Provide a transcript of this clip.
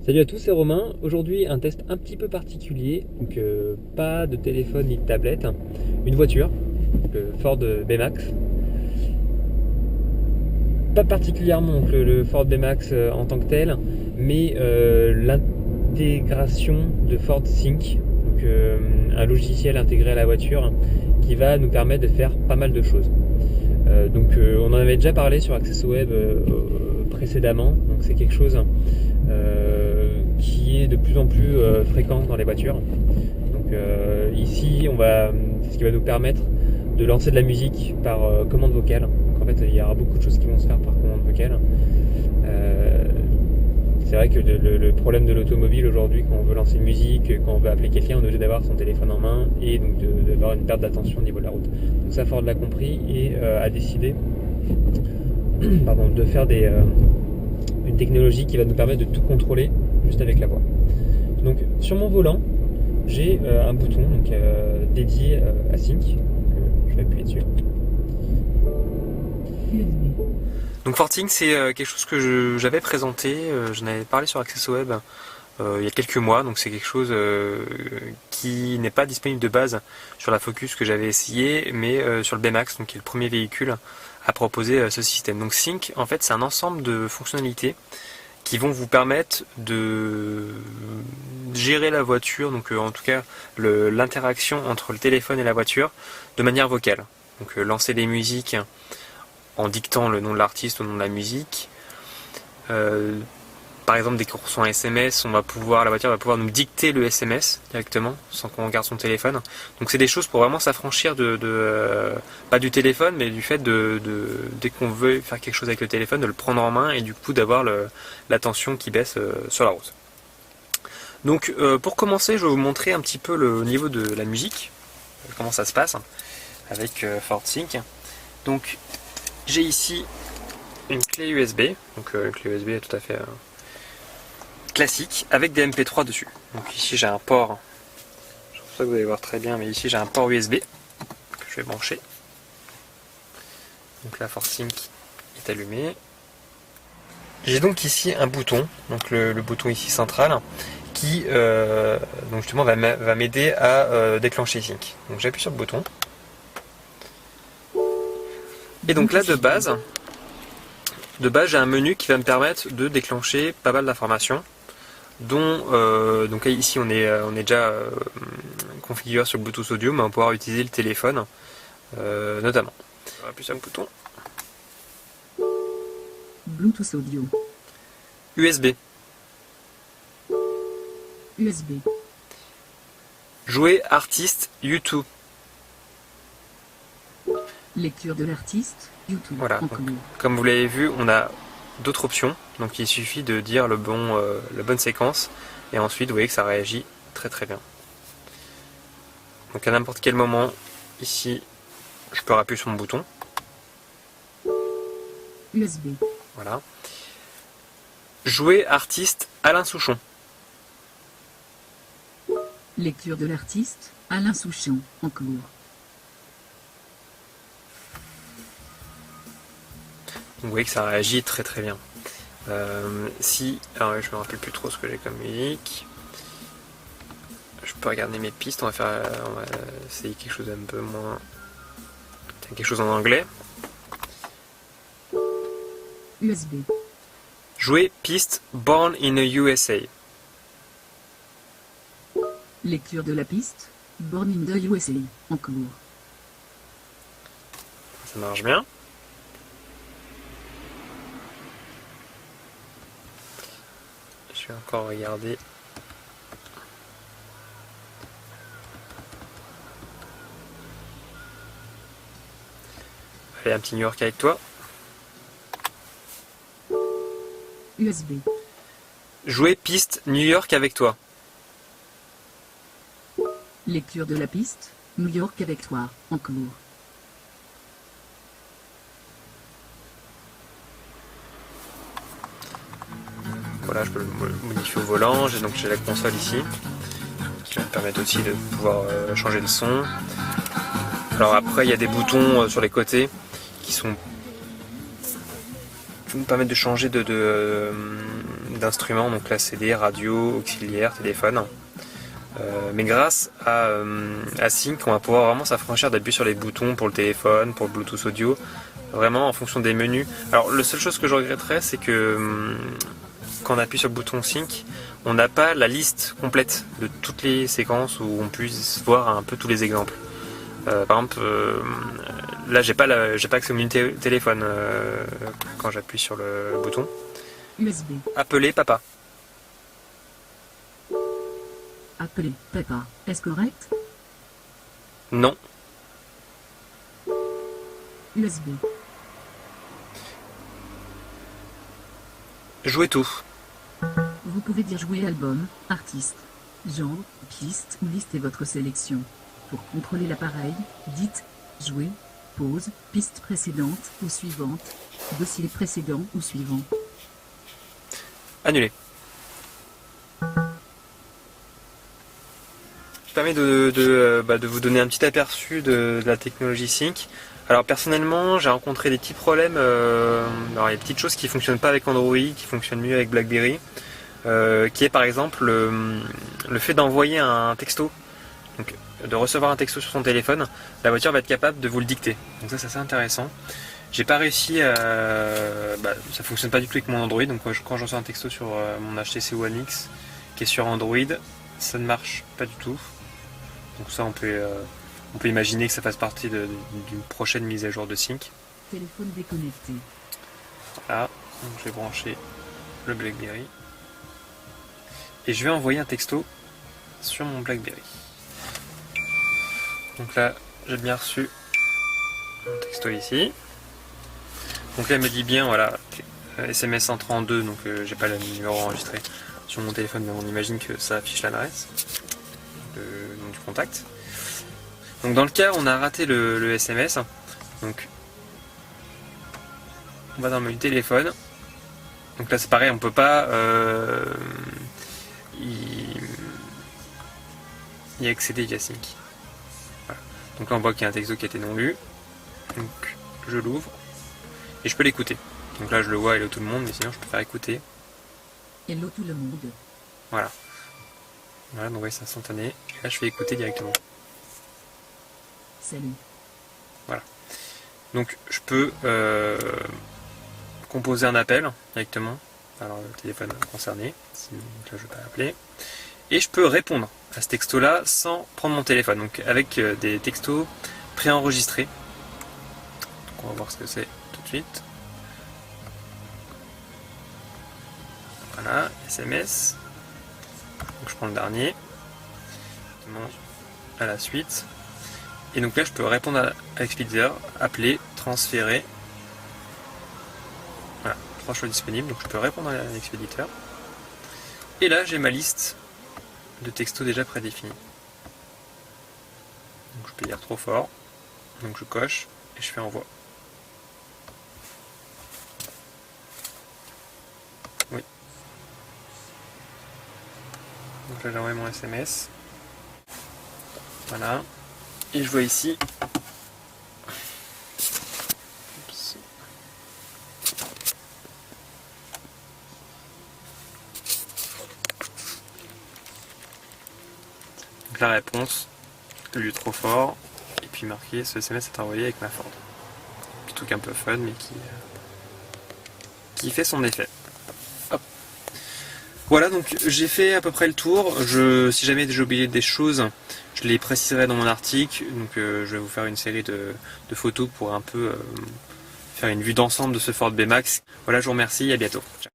Salut à tous, c'est Romain. Aujourd'hui, un test un petit peu particulier. Donc, pas de téléphone ni de tablette. Une voiture, le Ford B-Max. Pas particulièrement donc, le Ford B-Max en tant que tel, mais l'intégration de Ford Sync, donc un logiciel intégré à la voiture qui va nous permettre de faire pas mal de choses. On en avait déjà parlé sur AccessoWeb précédemment, donc c'est quelque chose qui est de plus en plus fréquent dans les voitures. Donc ici, c'est ce qui va nous permettre de lancer de la musique par commande vocale. Donc en fait, il y aura beaucoup de choses qui vont se faire par commande vocale. C'est vrai que le problème de l'automobile aujourd'hui, quand on veut lancer une musique, quand on veut appeler quelqu'un, on est obligé d'avoir son téléphone en main et donc d'avoir une perte d'attention au niveau de la route. Donc ça, Ford l'a compris et a décidé de faire une technologie qui va nous permettre de tout contrôler juste avec la voix. Donc sur mon volant, j'ai un bouton dédié à Sync. Je vais appuyer dessus. Donc Ford Sync, c'est quelque chose que j'avais présenté, j'en avais parlé sur AccessoWeb il y a quelques mois, donc c'est quelque chose qui n'est pas disponible de base sur la Focus que j'avais essayé, mais sur le B-Max, donc qui est le premier véhicule à proposer ce système. Donc Sync, en fait, c'est un ensemble de fonctionnalités qui vont vous permettre de gérer la voiture, donc en tout cas l'interaction entre le téléphone et la voiture de manière vocale. Donc lancer des musiques en dictant le nom de l'artiste, le nom de la musique. Par exemple, dès qu'on reçoit un SMS, la voiture va pouvoir nous dicter le SMS directement, sans qu'on regarde son téléphone. Donc c'est des choses pour vraiment s'affranchir pas du téléphone, mais du fait dès qu'on veut faire quelque chose avec le téléphone, de le prendre en main et du coup d'avoir l'attention qui baisse sur la route. Donc pour commencer, je vais vous montrer un petit peu le niveau de la musique, comment ça se passe avec Ford Sync. Donc j'ai ici une clé USB, donc une clé USB tout à fait classique, avec des MP3 dessus. Donc ici j'ai un port, je pense pas que vous allez voir très bien, mais ici j'ai un port USB que je vais brancher. Donc la Ford Sync est allumée. J'ai donc ici un bouton, donc le bouton ici central, qui donc justement va m'aider à déclencher Sync. Donc j'appuie sur le bouton. Et donc là de base j'ai un menu qui va me permettre de déclencher pas mal d'informations, dont donc ici on est déjà configuré sur le Bluetooth audio, mais on va pouvoir utiliser le téléphone notamment. On va appuyer sur le bouton. Bluetooth audio. USB. USB. Jouer artiste YouTube. Lecture de l'artiste, YouTube. Voilà, donc, comme vous l'avez vu, on a d'autres options, donc il suffit de dire la bonne séquence, et ensuite vous voyez que ça réagit très très bien. Donc à n'importe quel moment, ici, je peux appuyer sur mon bouton. USB. Voilà. Jouer artiste Alain Souchon. Lecture de l'artiste, Alain Souchon, en cours. Vous voyez que ça réagit très très bien. Alors je me rappelle plus trop ce que j'ai comme musique. Je peux regarder mes pistes, on va essayer quelque chose un peu moins... quelque chose en anglais. USB. Jouer piste Born in the USA. Lecture de la piste, Born in the USA, en cours. Ça marche bien. Je vais encore regarder. Allez, un petit New York avec toi. USB. Jouer piste New York avec toi. Lecture de la piste, New York avec toi, en cours. Voilà, je peux le modifier au volant. J'ai la console ici, qui va me permettre aussi de pouvoir changer le son. Alors après, il y a des boutons sur les côtés qui nous permettent de changer d'instruments, donc là CD, radio, auxiliaire, téléphone. Mais grâce à Sync, on va pouvoir vraiment s'affranchir d'appuyer sur les boutons pour le téléphone, pour le Bluetooth audio, vraiment en fonction des menus. Alors la seule chose que je regretterais, c'est que quand on appuie sur le bouton Sync, on n'a pas la liste complète de toutes les séquences où on puisse voir un peu tous les exemples. Par exemple, là j'ai pas accès au menu téléphone quand j'appuie sur le bouton. USB. Appeler papa. Appeler papa. Est-ce correct? Non. USB. Jouer tout. Vous pouvez dire jouer album, artiste, genre, piste ou listez votre sélection. Pour contrôler l'appareil, dites jouer, pause, piste précédente ou suivante, dossier précédent ou suivant. Annuler. Je permets de vous donner un petit aperçu de la technologie Sync. Alors personnellement, j'ai rencontré des petits problèmes. Alors, il y a des petites choses qui ne fonctionnent pas avec Android, qui fonctionnent mieux avec BlackBerry. Qui est par exemple le fait d'envoyer un texto, donc de recevoir un texto sur son téléphone, la voiture va être capable de vous le dicter. Donc ça c'est assez intéressant. J'ai pas réussi à... ça fonctionne pas du tout avec mon Android, donc quand je reçois un texto sur mon HTC One X qui est sur Android, ça ne marche pas du tout. Donc ça on peut imaginer que ça fasse partie d'une prochaine mise à jour de Sync. Téléphone déconnecté. Voilà, donc je vais brancher le BlackBerry. Et je vais envoyer un texto sur mon BlackBerry. Donc là, j'ai bien reçu un texto ici. Donc là, elle me dit bien, voilà, SMS entrant en 2, donc j'ai pas le numéro enregistré sur mon téléphone, mais on imagine que ça affiche l'adresse du contact. Donc dans le cas où on a raté le SMS, donc on va dans le menu téléphone. Donc là, c'est pareil, on peut pas y accéder via Sync. Voilà. Donc là on voit qu'il y a un texto qui a été non lu. Donc je l'ouvre et je peux l'écouter. Donc là je le vois hello tout le monde, mais sinon je peux faire écouter. Hello tout le monde. Voilà. Voilà, donc oui, c'est instantané. Et là je fais écouter directement. Salut. Voilà. Donc je peux composer un appel directement. Alors le téléphone concerné, donc là je vais pas appeler. Et je peux répondre à ce texto-là sans prendre mon téléphone, donc avec des textos préenregistrés. Donc on va voir ce que c'est tout de suite. Voilà, SMS. Donc je prends le dernier. À la suite. Et donc là je peux répondre à l'expéditeur, appeler, transférer. Voilà, 3 choix disponibles, donc je peux répondre à l'expéditeur. Et là j'ai ma liste de textos déjà prédéfinis. Donc je peux dire trop fort, donc je coche et je fais envoi. Oui. Donc là j'ai envoyé mon SMS. Voilà. Et je vois ici. Oups. Donc la réponse, lu trop fort, et puis marqué ce SMS est envoyé avec ma Ford. Petit truc un peu fun mais qui fait son effet. Hop. Voilà, donc j'ai fait à peu près le tour. Si jamais j'ai oublié des choses, je les préciserai dans mon article. Donc je vais vous faire une série de photos pour un peu faire une vue d'ensemble de ce Ford B-Max. Voilà, je vous remercie, à bientôt. Ciao.